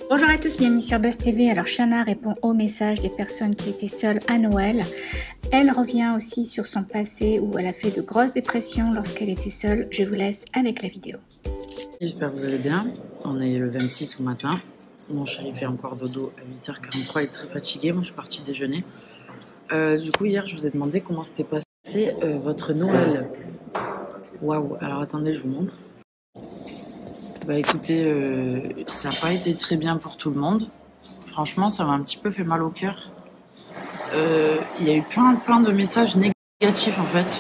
Bonjour à tous, bienvenue sur Buzz TV. Alors Shana répond aux messages des personnes qui étaient seules à Noël. Elle revient aussi sur son passé où elle a fait de grosses dépressions lorsqu'elle était seule. Je vous laisse avec la vidéo. J'espère que vous allez bien. On est le 26 au matin. Mon chéri fait encore dodo à 8h43, il est très fatigué. Moi je suis partie déjeuner. Du coup hier je vous ai demandé comment s'était passé votre Noël. Waouh, alors attendez, je vous montre. Bah écoutez, ça n'a pas été très bien pour tout le monde. Franchement, ça m'a un petit peu fait mal au cœur. Il y a eu plein de messages négatifs en fait.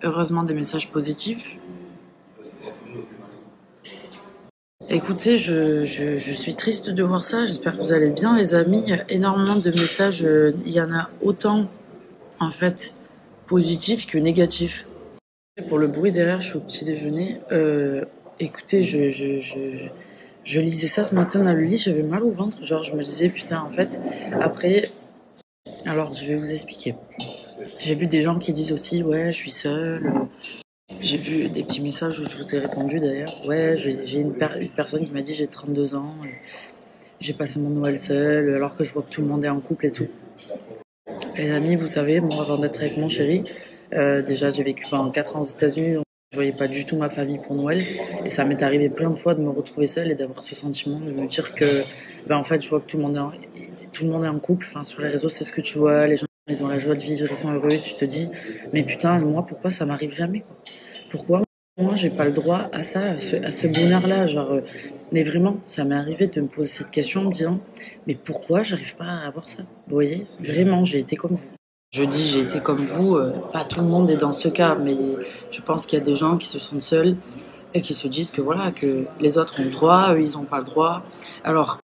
Heureusement des messages positifs. Écoutez, je suis triste de voir ça. J'espère que vous allez bien, les amis. Il y a énormément de messages. Il y en a autant en fait positifs que négatifs. Pour le bruit derrière, je suis au petit déjeuner. Écoutez, je lisais ça ce matin dans le lit, j'avais mal au ventre. Genre, je me disais, putain, en fait, après... Alors, je vais vous expliquer. J'ai vu des gens qui disent aussi, ouais, je suis seule. J'ai vu des petits messages où je vous ai répondu d'ailleurs. Ouais, j'ai une personne qui m'a dit, j'ai 32 ans, j'ai passé mon Noël seule, alors que je vois que tout le monde est en couple et tout. Les amis, vous savez, moi, avant d'être avec mon chéri, déjà, j'ai vécu pendant 4 ans aux États-Unis, donc je voyais pas du tout ma famille pour Noël. Et ça m'est arrivé plein de fois de me retrouver seule et d'avoir ce sentiment de me dire que, en fait, je vois que tout le monde est en couple. Enfin, sur les réseaux, c'est ce que tu vois. Les gens, ils ont la joie de vivre, ils sont heureux. Et tu te dis, mais putain, moi, pourquoi ça m'arrive jamais, quoi? Pourquoi moi, j'ai pas le droit à ça, à ce bonheur-là? Genre, mais vraiment, ça m'est arrivé de me poser cette question en me disant, mais pourquoi j'arrive pas à avoir ça? Vous voyez? Vraiment, j'ai été comme vous. Je dis j'ai été comme vous, pas tout le monde est dans ce cas, mais je pense qu'il y a des gens qui se sentent seuls et qui se disent que voilà, que les autres ont le droit, eux ils n'ont pas le droit. Alors,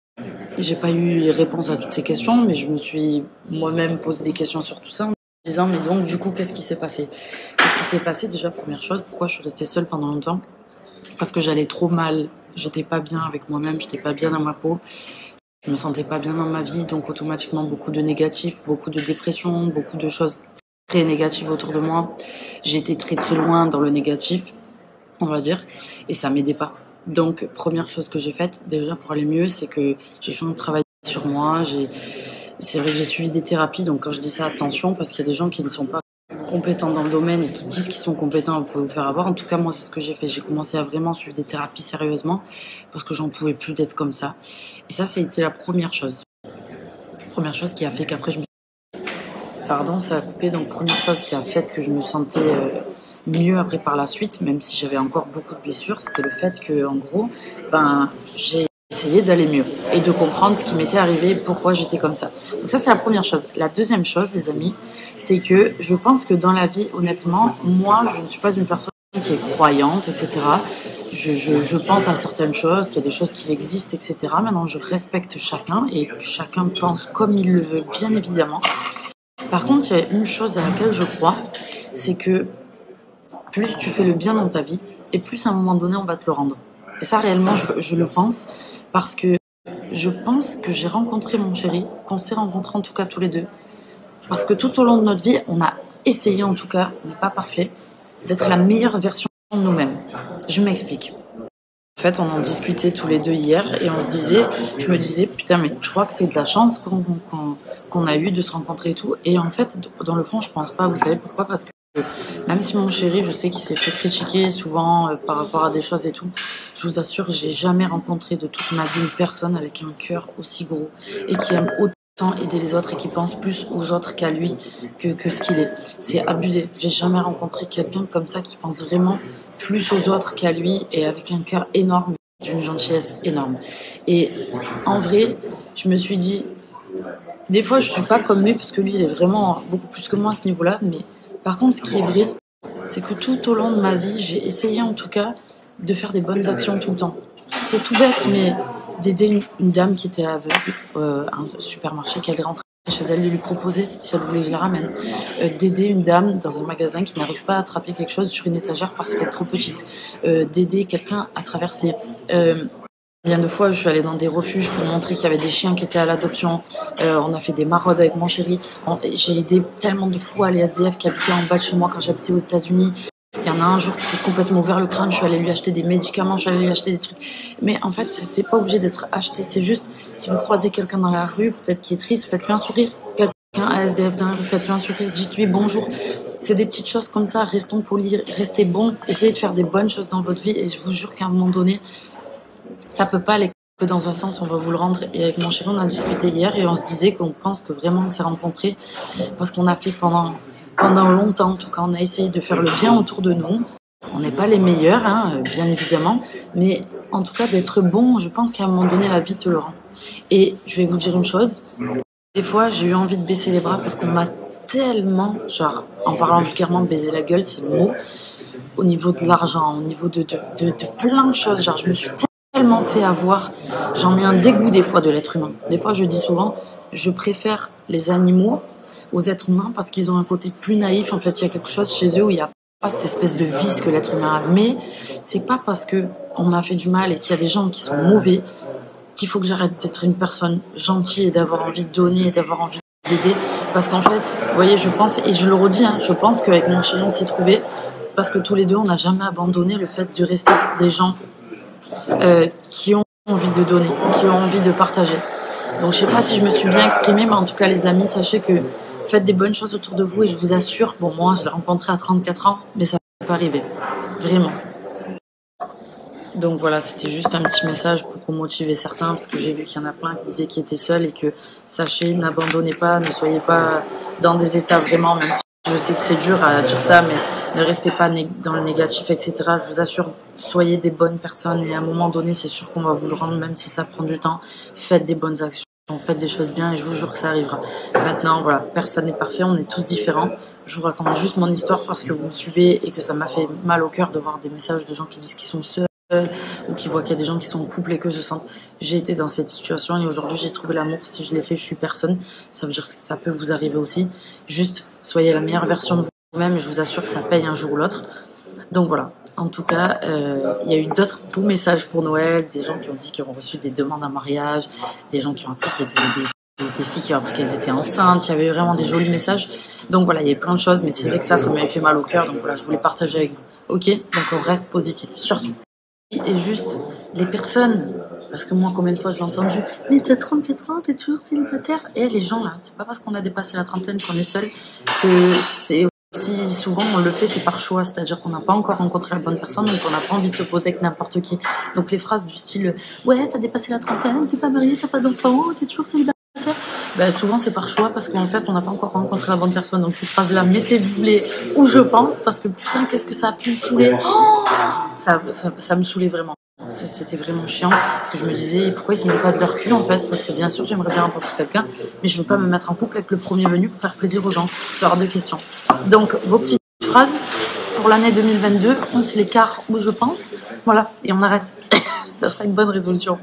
j'ai pas eu les réponses à toutes ces questions, mais je me suis moi-même posé des questions sur tout ça en me disant mais donc du coup qu'est-ce qui s'est passé? Qu'est-ce qui s'est passé déjà, première chose, pourquoi je suis restée seule pendant longtemps? Parce que j'allais trop mal, j'étais pas bien avec moi-même, j'étais pas bien dans ma peau. Je me sentais pas bien dans ma vie, donc automatiquement beaucoup de négatifs, beaucoup de dépression, beaucoup de choses très négatives autour de moi. J'ai été très loin dans le négatif, on va dire, et ça m'aidait pas. Donc première chose que j'ai faite, déjà pour aller mieux, c'est que j'ai fait un travail sur moi. C'est vrai que j'ai suivi des thérapies, donc quand je dis ça, attention, parce qu'il y a des gens qui ne sont pas compétents dans le domaine et qui disent qu'ils sont compétents, vous pouvez vous faire avoir. En tout cas, moi, c'est ce que j'ai fait. J'ai commencé à vraiment suivre des thérapies sérieusement parce que j'en pouvais plus d'être comme ça. Et ça a été la première chose. Première chose qui a fait qu'après, Pardon, ça a coupé. Donc, première chose qui a fait que je me sentais mieux après par la suite, même si j'avais encore beaucoup de blessures, c'était le fait que, en gros, j'ai essayé d'aller mieux et de comprendre ce qui m'était arrivé, pourquoi j'étais comme ça. Donc ça, c'est la première chose. La deuxième chose, les amis, c'est que je pense que dans la vie, honnêtement, moi, je ne suis pas une personne qui est croyante, etc. Je pense à certaines choses, qu'il y a des choses qui existent, etc. Maintenant, je respecte chacun et chacun pense comme il le veut, bien évidemment. Par contre, il y a une chose à laquelle je crois, c'est que plus tu fais le bien dans ta vie, et plus à un moment donné, on va te le rendre. Et ça, réellement, je le pense, parce que je pense que j'ai rencontré mon chéri, qu'on s'est rencontrés en tout cas tous les deux, parce que tout au long de notre vie, on a essayé, en tout cas, on n'est pas parfait, d'être la meilleure version de nous-mêmes. Je m'explique. En fait, on en discutait tous les deux hier, et je me disais, putain, mais je crois que c'est de la chance qu'on a eu de se rencontrer et tout. Et en fait, dans le fond, je pense pas. Vous savez pourquoi? Parce que même si mon chéri, je sais qu'il s'est fait critiquer souvent par rapport à des choses et tout, je vous assure, j'ai jamais rencontré de toute ma vie une personne avec un cœur aussi gros et qui aime autant aider les autres et qui pense plus aux autres qu'à lui que ce qu'il est. C'est abusé. J'ai jamais rencontré quelqu'un comme ça qui pense vraiment plus aux autres qu'à lui et avec un cœur énorme, d'une gentillesse énorme. Et en vrai, je me suis dit, des fois, je suis pas comme lui parce que lui, il est vraiment beaucoup plus que moi à ce niveau-là, mais par contre, ce qui est vrai, c'est que tout au long de ma vie, j'ai essayé en tout cas de faire des bonnes actions tout le temps. C'est tout bête, mais d'aider une dame qui était aveugle à un supermarché, qui allait rentrer chez elle, de lui proposer si elle voulait que je la ramène. D'aider une dame dans un magasin qui n'arrive pas à attraper quelque chose sur une étagère parce qu'elle est trop petite. D'aider quelqu'un à traverser... Combien de fois je suis allée dans des refuges pour montrer qu'il y avait des chiens qui étaient à l'adoption. On a fait des maraudes avec mon chéri. J'ai aidé tellement de fois les SDF qui habitaient en bas de chez moi quand j'habitais aux États-Unis. Il y en a un jour qui s'est complètement ouvert le crâne, je suis allée lui acheter des médicaments, je suis allée lui acheter des trucs. Mais en fait, c'est pas obligé d'être acheté, c'est juste, si vous croisez quelqu'un dans la rue, peut-être qui est triste, faites-lui un sourire. Quelqu'un ASDF dans la rue, faites-lui un sourire, dites-lui bonjour. C'est des petites choses comme ça, restons polis, restez bons, essayez de faire des bonnes choses dans votre vie et je vous jure qu'à un moment donné, ça peut pas aller que dans un sens, on va vous le rendre. Et avec mon chéri, on a discuté hier et on se disait qu'on pense que vraiment on s'est rencontrés parce qu'on a fait pendant longtemps, en tout cas, on a essayé de faire le bien autour de nous. On n'est pas les meilleurs, hein, bien évidemment, mais en tout cas, d'être bon, je pense qu'à un moment donné, la vie te le rend. Et je vais vous dire une chose, des fois, j'ai eu envie de baisser les bras parce qu'on m'a tellement, genre, en parlant vulgairement, baiser la gueule, c'est le mot, au niveau de l'argent, au niveau de plein de choses, genre, je me suis tellement fait avoir, j'en ai un dégoût des fois de l'être humain. Des fois, je dis souvent, je préfère les animaux aux êtres humains parce qu'ils ont un côté plus naïf. En fait, il y a quelque chose chez eux où il n'y a pas cette espèce de vice que l'être humain a. Mais c'est pas parce que on m'a fait du mal et qu'il y a des gens qui sont mauvais qu'il faut que j'arrête d'être une personne gentille et d'avoir envie de donner et d'avoir envie d'aider. Parce qu'en fait, vous voyez, je pense, et je le redis, hein, je pense qu'avec mon chéri, on s'est trouvés parce que tous les deux, on n'a jamais abandonné le fait de rester des gens qui ont envie de donner, qui ont envie de partager. Donc je sais pas si je me suis bien exprimée, mais en tout cas les amis, sachez que faites des bonnes choses autour de vous et je vous assure, bon moi je l'ai rencontré à 34 ans, mais ça ne peut pas arriver, vraiment. Donc voilà, c'était juste un petit message pour motiver certains, parce que j'ai vu qu'il y en a plein qui disaient qu'ils étaient seuls et que sachez, n'abandonnez pas, ne soyez pas dans des états vraiment, même si je sais que c'est dur à dire ça, mais ne restez pas dans le négatif, etc. Je vous assure, soyez des bonnes personnes et à un moment donné, c'est sûr qu'on va vous le rendre, même si ça prend du temps. Faites des bonnes actions, faites des choses bien et je vous jure que ça arrivera. Maintenant, voilà, personne n'est parfait, on est tous différents. Je vous raconte juste mon histoire parce que vous me suivez et que ça m'a fait mal au cœur de voir des messages de gens qui disent qu'ils sont seuls ou qui voient qu'il y a des gens qui sont en couple et que se sentent. J'ai été dans cette situation et aujourd'hui j'ai trouvé l'amour. Si je l'ai fait, je suis personne. Ça veut dire que ça peut vous arriver aussi. Juste, soyez la meilleure version de vous-même et je vous assure que ça paye un jour ou l'autre. Donc voilà. En tout cas, il y a eu d'autres beaux messages pour Noël, des gens qui ont dit qu'ils ont reçu des demandes en mariage, des gens qui ont appris qu'il y avait des filles qui ont appris qu'elles étaient enceintes. Il y avait vraiment des jolis messages. Donc voilà, il y a eu plein de choses, mais c'est vrai que ça m'avait fait mal au cœur. Donc voilà, je voulais partager avec vous. Ok, donc on reste positif, surtout. Et juste, les personnes, parce que moi, combien de fois je l'ai entendu, mais t'as 34 ans, t'es toujours célibataire. Et les gens là, c'est pas parce qu'on a dépassé la trentaine qu'on est seul, que c'est aussi souvent on le fait, c'est par choix, c'est-à-dire qu'on n'a pas encore rencontré la bonne personne, donc on n'a pas envie de se poser avec n'importe qui. Donc les phrases du style, ouais, t'as dépassé la trentaine, t'es pas marié, t'as pas d'enfant, t'es toujours célibataire. Ben, souvent c'est par choix parce qu'en fait on n'a pas encore rencontré la bonne personne. Donc ces phrases-là, mettez-vous-les où je pense, parce que putain, qu'est-ce que ça a pu me saouler. Ça me saoulait vraiment. C'était vraiment chiant parce que je me disais pourquoi ils se mettent pas de leur cul en fait, parce que bien sûr j'aimerais bien rencontrer quelqu'un, mais je veux pas me mettre en couple avec le premier venu pour faire plaisir aux gens. C'est hors de question. Donc vos petites phrases pour l'année 2022, on se l'écart où je pense, voilà, et on arrête. Ça sera une bonne résolution.